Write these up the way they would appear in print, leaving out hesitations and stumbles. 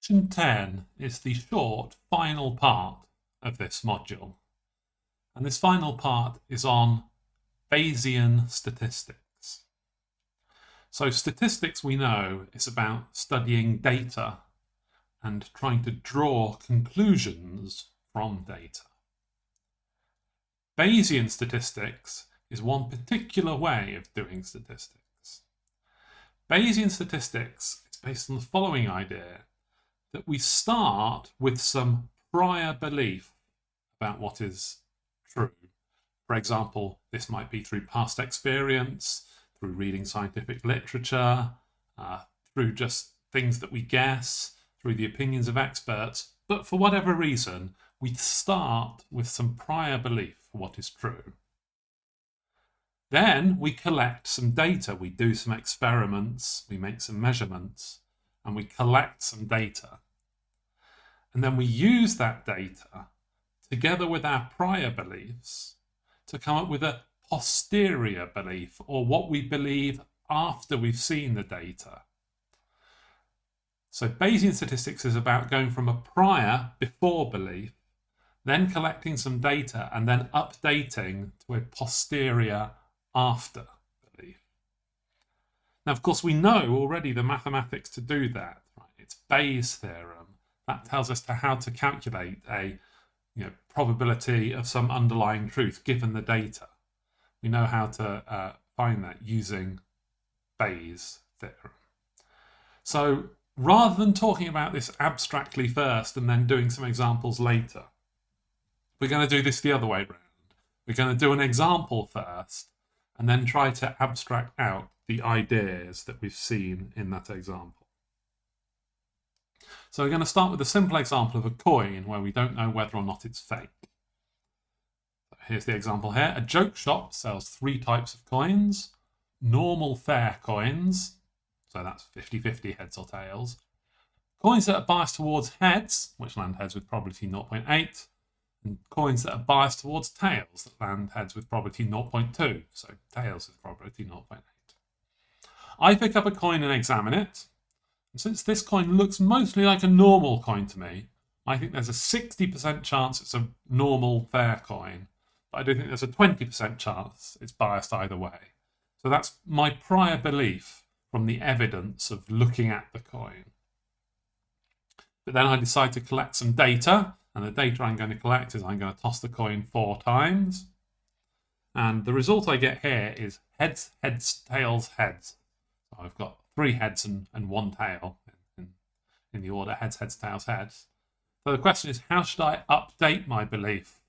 Section 10 is the short final part of this module. And this final part is on Bayesian statistics. So statistics, we know, is about studying data and trying to draw conclusions from data. Bayesian statistics is one particular way of doing statistics. Bayesian statistics is based on the following idea, that we start with some prior belief about what is true. For example, this might be through past experience, through reading scientific literature, through just things that we guess, through the opinions of experts. But for whatever reason, we start with some prior belief for what is true. Then we collect some data, we do some experiments, we make some measurements, and we collect some data. And then we use that data together with our prior beliefs to come up with a posterior belief, or what we believe after we've seen the data. So Bayesian statistics is about going from a prior, before belief, then collecting some data and then updating to a posterior, after belief. Now, of course, we know already the mathematics to do that. Right? It's Bayes' theorem. That tells us how to calculate a probability of some underlying truth given the data. We know how to find that using Bayes' theorem. So rather than talking about this abstractly first and then doing some examples later, we're going to do this the other way around. We're going to do an example first and then try to abstract out the ideas that we've seen in that example. So we're going to start with a simple example of a coin where we don't know whether or not it's fake. So here's the example here. A joke shop sells 3 types of coins. Normal fair coins, so that's 50-50 heads or tails. Coins that are biased towards heads, which land heads with probability 0.8. And coins that are biased towards tails, that land heads with probability 0.2. So tails with probability 0.8. I pick up a coin and examine it. And since this coin looks mostly like a normal coin to me, I think there's a 60% chance it's a normal fair coin. But I do think there's a 20% chance it's biased either way. So that's my prior belief from the evidence of looking at the coin. But then I decide to collect some data. And the data I'm going to collect is I'm going to toss the coin 4 times. And the result I get here is heads, heads, tails, heads. So I've got 3 heads and 1 tail in the order heads, heads, tails, heads. So the question is, how should I update my belief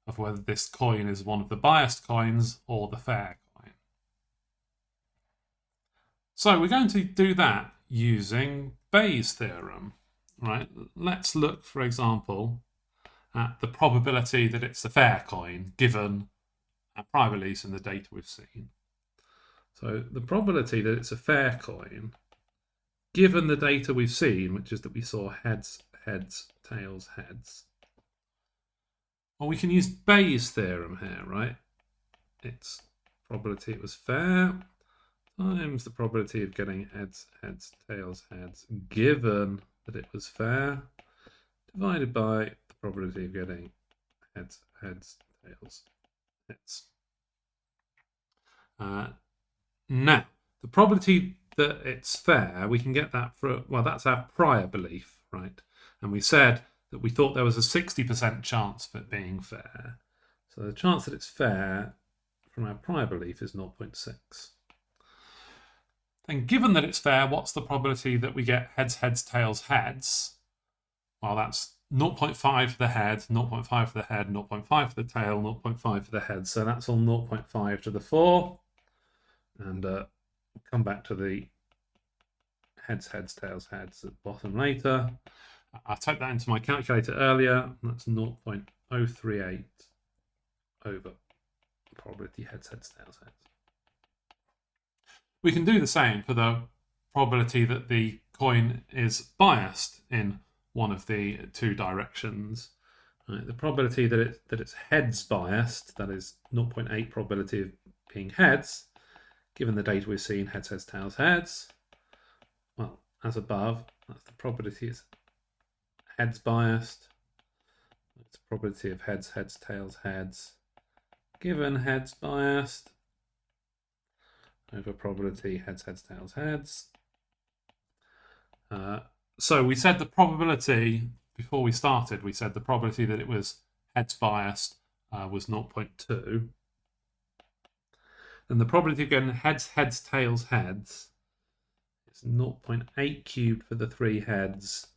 of whether this coin is one of the biased coins or the fair coin? So we're going to do that using Bayes' theorem. Right? Let's look, for example, at the probability that it's a fair coin given our prior beliefs and the data we've seen. So the probability that it's a fair coin given the data we've seen, which is that we saw heads, heads, tails, heads. Well, we can use Bayes' theorem here, right? It's probability it was fair times the probability of getting heads, heads, tails, heads given that it was fair divided by the probability of getting heads, heads, tails, heads. Now, the probability that it's fair, we can get that for, well, that's our prior belief, right? And we said that we thought there was a 60% chance of it being fair. So the chance that it's fair from our prior belief is 0.6. Then given that it's fair, what's the probability that we get heads, heads, tails, heads? Well, that's 0.5 for the head, 0.5 for the head, 0.5 for the tail, 0.5 for the head. So that's all 0.5 to the 4. And we'll come back to the heads, heads, tails, heads at the bottom later. I typed that into my calculator earlier. That's 0.038 over probability heads, heads, tails, heads. We can do the same for the probability that the coin is biased in one of the 2 directions. Right, the probability that it's heads biased, that is 0.8 probability of being heads, given the data we've seen, heads, heads, tails, heads. Well, as above, that's the probability it's heads biased. It's probability of heads, heads, tails, heads, given heads biased, over probability heads, heads, tails, heads. So we said the probability, before we started, we said the probability that it was heads biased was 0.2. And the probability of getting heads, heads, tails, heads is 0.8 cubed for the 3 heads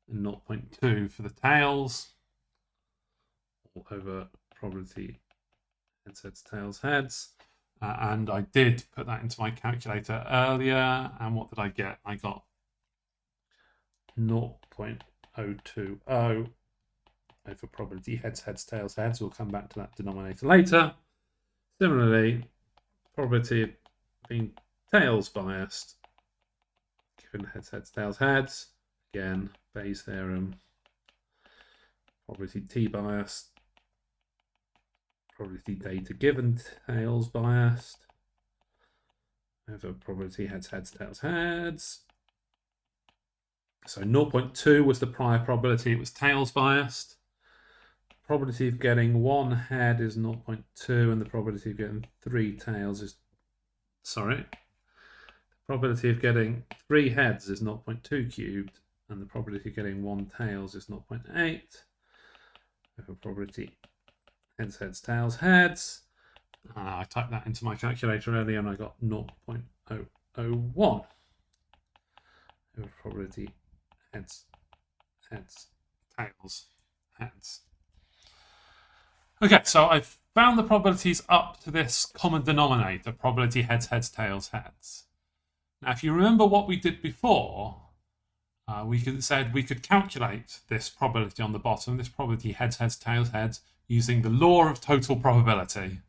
and 0.2 for the tails, all over probability heads, heads, tails, heads. And I did put that into my calculator earlier. And what did I get? I got 0.020 over probability heads, heads, tails, heads. We'll come back to that denominator later. Similarly, probability of being tails biased, given heads, heads, tails, heads. Again, Bayes' theorem. Probability t biased, probability data given tails biased, over probability heads, heads, tails, heads. So 0.2 was the prior probability it was tails biased. Probability of getting 1 head is 0.2, and the probability of getting 3 tails is, the probability of getting 3 heads is 0.2 cubed, and the probability of getting 1 tails is 0.8. Over probability heads, heads, tails, heads. I typed that into my calculator earlier and I got 0.001. Over probability heads, heads, tails, heads. Okay, so I've found the probabilities up to this common denominator, probability heads, heads, tails, heads. Now, if you remember what we did before, we could calculate this probability on the bottom, this probability heads, heads, tails, heads, using the law of total probability.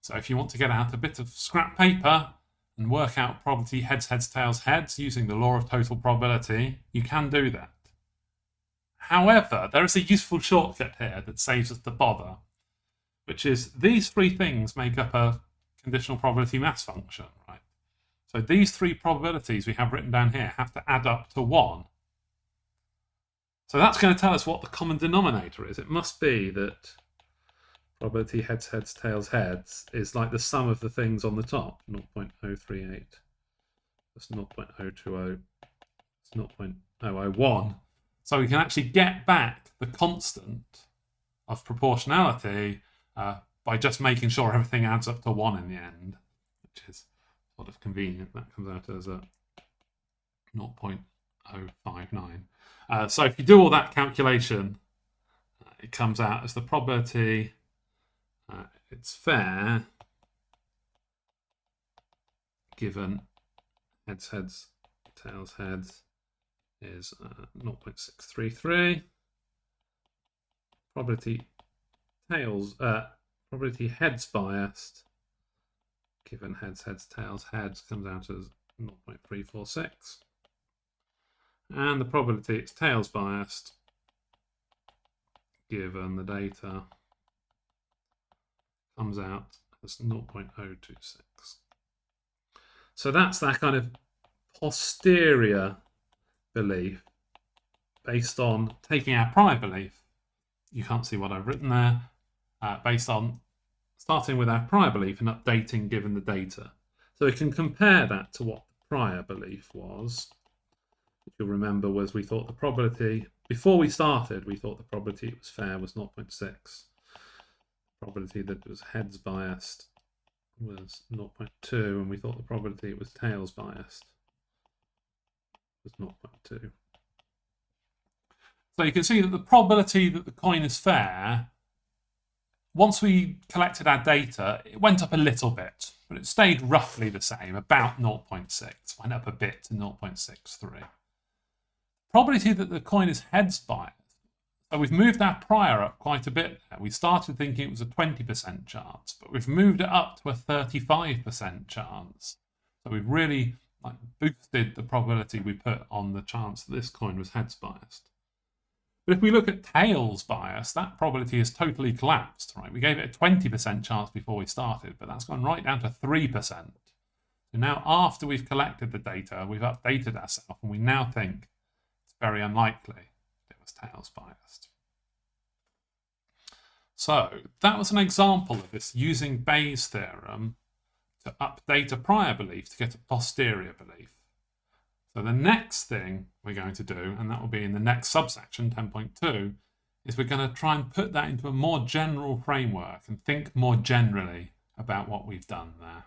So if you want to get out a bit of scrap paper and work out probability heads, heads, tails, heads using the law of total probability, you can do that. However, there is a useful shortcut here that saves us the bother, which is these 3 things make up a conditional probability mass function, right? So these 3 probabilities we have written down here have to add up to 1. So that's going to tell us what the common denominator is. It must be that probability heads, heads, tails, heads is like the sum of the things on the top. 0.038. That's 0.020. It's 0.001. So we can actually get back the constant of proportionality by just making sure everything adds up to 1 in the end, which is sort of convenient. That comes out as a 0.059. So if you do all that calculation, it comes out as the probability it's fair given heads, heads, tails, heads is 0.633. Probability heads biased given heads, heads, tails, heads comes out as 0.346. And the probability it's tails biased given the data comes out as 0.026. So that's that kind of posterior belief based on taking our prior belief. You can't see what I've written there. Based on starting with our prior belief and updating given the data. So we can compare that to what the prior belief was. If you'll remember, was we thought the probability, before we started, we thought the probability it was fair was 0.6. Probability that it was heads biased was 0.2, and we thought the probability it was tails biased was 0.2. So you can see that the probability that the coin is fair, once we collected our data, it went up a little bit, but it stayed roughly the same, about 0.6, went up a bit to 0.63. Probability that the coin is heads biased, so we've moved our prior up quite a bit there. We started thinking it was a 20% chance, but we've moved it up to a 35% chance. So we've really boosted the probability we put on the chance that this coin was heads biased. But if we look at tails bias, that probability has totally collapsed, right? We gave it a 20% chance before we started, but that's gone right down to 3%. So now after we've collected the data, we've updated ourselves, and we now think it's very unlikely it was tails biased. So that was an example of this using Bayes' theorem to update a prior belief to get a posterior belief. So the next thing we're going to do, and that will be in the next subsection, 10.2, is we're going to try and put that into a more general framework and think more generally about what we've done there.